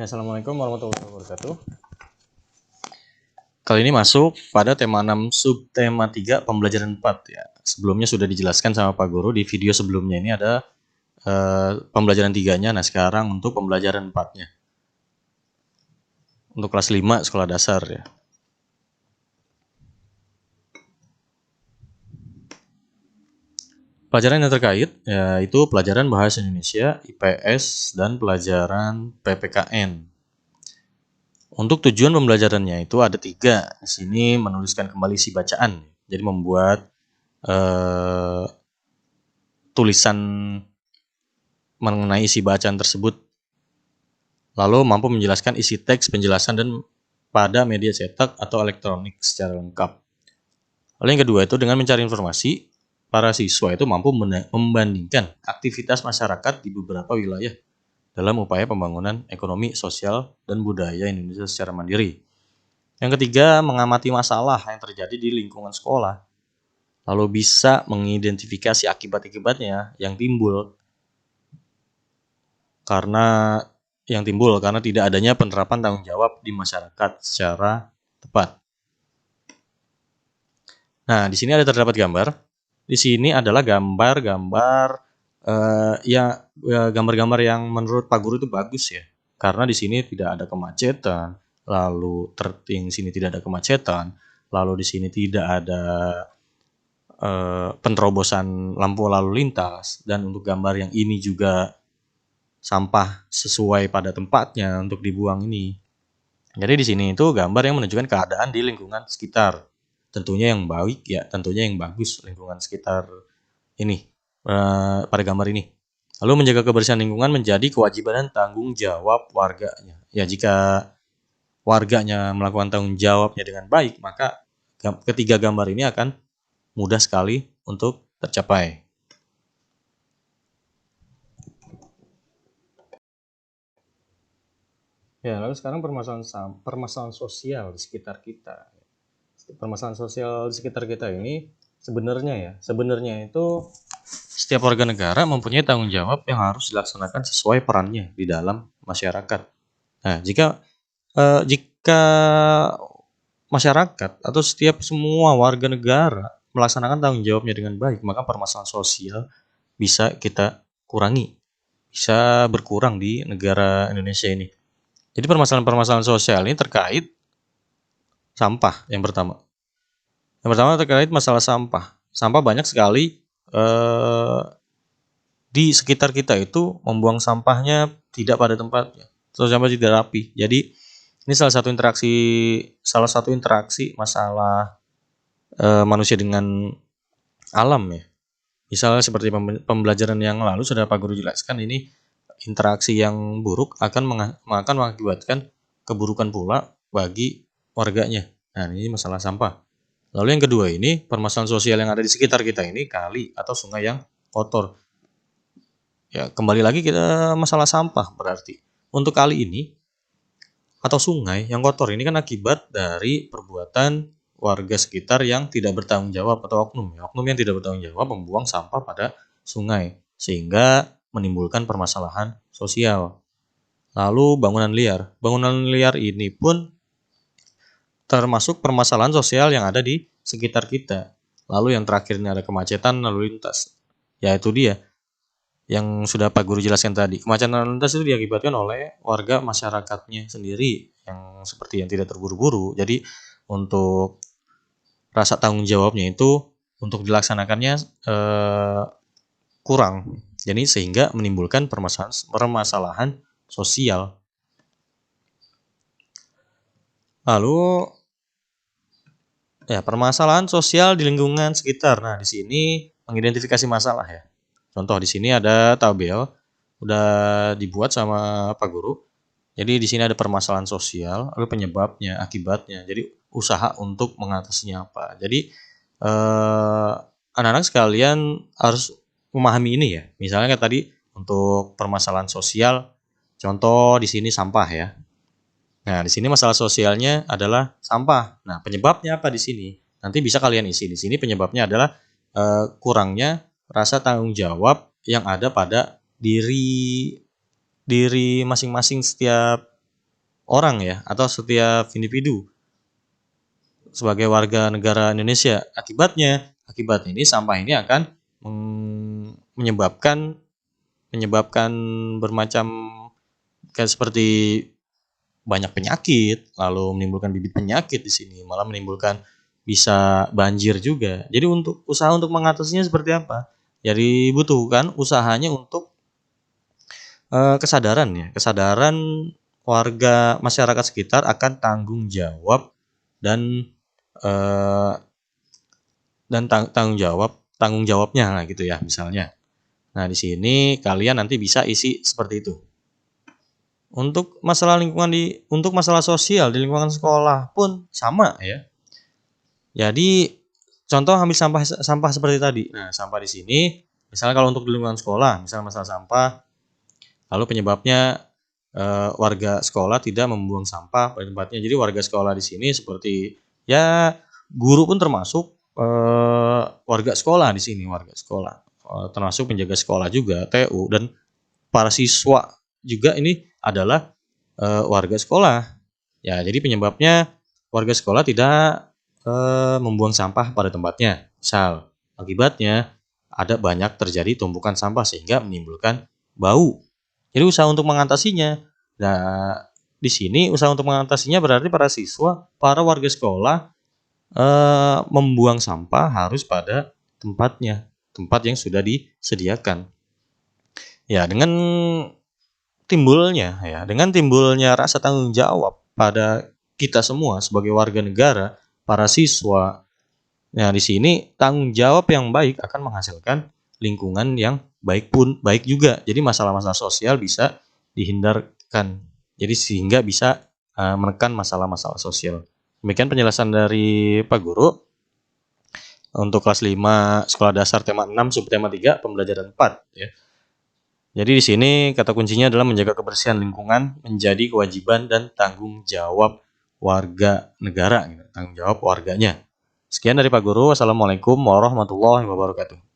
Ya, Assalamualaikum warahmatullahi wabarakatuh. Kali ini masuk pada tema 6 subtema 3 pembelajaran 4 ya. Sebelumnya sudah dijelaskan sama Pak Guru di video sebelumnya, ini ada pembelajaran 3-nya. Nah, sekarang untuk pembelajaran 4-nya. Untuk kelas 5 sekolah dasar ya. Pelajaran yang terkait yaitu pelajaran Bahasa Indonesia, IPS, dan pelajaran PPKN. Untuk tujuan pembelajarannya itu ada 3. Di sini menuliskan kembali isi bacaan. Jadi membuat tulisan mengenai isi bacaan tersebut. Lalu mampu menjelaskan isi teks penjelasan dan pada media cetak atau elektronik secara lengkap. Lalu yang kedua itu dengan mencari informasi, para siswa itu mampu membandingkan aktivitas masyarakat di beberapa wilayah dalam upaya pembangunan ekonomi, sosial, dan budaya Indonesia secara mandiri. Yang ketiga, mengamati masalah yang terjadi di lingkungan sekolah, lalu bisa mengidentifikasi akibat-akibatnya yang timbul karena tidak adanya penerapan tanggung jawab di masyarakat secara tepat. Nah, di sini ada terdapat gambar. Di sini adalah gambar-gambar gambar-gambar yang menurut Pak Guru itu bagus ya. Karena di sini tidak ada kemacetan, lalu di sini tidak ada kemacetan, lalu di sini tidak ada penerobosan lampu lalu lintas, dan untuk gambar yang ini juga sampah sesuai pada tempatnya untuk dibuang ini. Jadi di sini itu gambar yang menunjukkan keadaan di lingkungan sekitar. Tentunya yang baik ya, tentunya yang bagus lingkungan sekitar ini pada gambar ini. Lalu menjaga kebersihan lingkungan menjadi kewajiban dan tanggung jawab warganya. Ya, jika warganya melakukan tanggung jawabnya dengan baik, maka ketiga gambar ini akan mudah sekali untuk tercapai. Ya, lalu sekarang permasalahan sosial di sekitar kita. Permasalahan sosial di sekitar kita ini sebenarnya itu setiap warga negara mempunyai tanggung jawab yang harus dilaksanakan sesuai perannya di dalam masyarakat. Nah, jika masyarakat atau setiap semua warga negara melaksanakan tanggung jawabnya dengan baik, maka permasalahan sosial bisa kita kurangi, bisa berkurang di negara Indonesia ini. Jadi permasalahan sosial ini terkait sampah yang pertama. Yang pertama terkait masalah sampah. Sampah banyak sekali di sekitar kita itu membuang sampahnya tidak pada tempatnya, atau sampah tidak rapi. Jadi ini salah satu interaksi masalah manusia dengan alam ya. Misalnya seperti pembelajaran yang lalu sudah Pak Guru jelaskan, ini interaksi yang buruk akan mengakibatkan keburukan pula bagi warganya. Nah, ini masalah sampah. Lalu yang kedua ini permasalahan sosial yang ada di sekitar kita ini, kali atau sungai yang kotor. Ya, kembali lagi kita masalah sampah berarti. Untuk kali ini atau sungai yang kotor ini kan akibat dari perbuatan warga sekitar yang tidak bertanggung jawab atau oknum yang tidak bertanggung jawab membuang sampah pada sungai sehingga menimbulkan permasalahan sosial. Lalu bangunan liar ini pun termasuk permasalahan sosial yang ada di sekitar kita. Lalu yang terakhir ini ada kemacetan lalu lintas. Yaitu dia yang sudah Pak Guru jelaskan tadi. Kemacetan lalu lintas itu diakibatkan oleh warga masyarakatnya sendiri yang seperti yang tidak terburu-buru. Jadi untuk rasa tanggung jawabnya itu untuk dilaksanakannya kurang. Jadi sehingga menimbulkan permasalahan sosial. Lalu ya, permasalahan sosial di lingkungan sekitar. Nah, di sini mengidentifikasi masalah ya. Contoh di sini ada tabel udah dibuat sama Pak Guru. Jadi di sini ada permasalahan sosial, lalu penyebabnya, akibatnya. Jadi usaha untuk mengatasinya apa. Jadi anak-anak sekalian harus memahami ini ya. Misalnya kayak tadi untuk permasalahan sosial, contoh di sini sampah ya. Nah, di sini masalah sosialnya adalah sampah. Nah, penyebabnya apa di sini? Nanti bisa kalian isi. Di sini penyebabnya adalah kurangnya rasa tanggung jawab yang ada pada diri masing-masing setiap orang ya, atau setiap individu sebagai warga negara Indonesia. Akibat ini sampah ini akan menyebabkan bermacam kayak seperti banyak penyakit, lalu menimbulkan bibit penyakit di sini, malah menimbulkan bisa banjir juga. Jadi untuk usaha untuk mengatasinya seperti apa? Jadi butuhkan usahanya untuk kesadaran warga masyarakat sekitar akan tanggung jawab dan eh, tanggung jawabnya lah gitu ya misalnya. Nah, di sini kalian nanti bisa isi seperti itu. Untuk masalah sosial di lingkungan sekolah pun sama ya. Jadi contoh ambil sampah seperti tadi. Nah, sampah di sini misalnya kalau untuk di lingkungan sekolah, misalnya masalah sampah, lalu penyebabnya warga sekolah tidak membuang sampah pada tempatnya. Jadi warga sekolah di sini seperti ya guru pun termasuk warga sekolah di sini, termasuk penjaga sekolah juga, TU, dan para siswa juga ini adalah warga sekolah. Ya, jadi penyebabnya warga sekolah tidak membuang sampah pada tempatnya. Misal, akibatnya ada banyak terjadi tumpukan sampah sehingga menimbulkan bau. Jadi usaha untuk mengatasinya. Nah, di sini usaha untuk mengatasinya berarti para siswa, para warga sekolah membuang sampah harus pada tempatnya, tempat yang sudah disediakan. Ya, dengan timbulnya rasa tanggung jawab pada kita semua sebagai warga negara, para siswa. Nah, di sini tanggung jawab yang baik akan menghasilkan lingkungan yang baik juga. Jadi masalah-masalah sosial bisa dihindarkan. Jadi sehingga bisa menekan masalah-masalah sosial. Demikian penjelasan dari Pak Guru untuk kelas 5 sekolah dasar tema 6 subtema 3 pembelajaran 4 ya. Jadi di sini kata kuncinya adalah menjaga kebersihan lingkungan menjadi kewajiban dan tanggung jawab warga negara, tanggung jawab warganya. Sekian dari Pak Guru. Wassalamualaikum warahmatullahi wabarakatuh.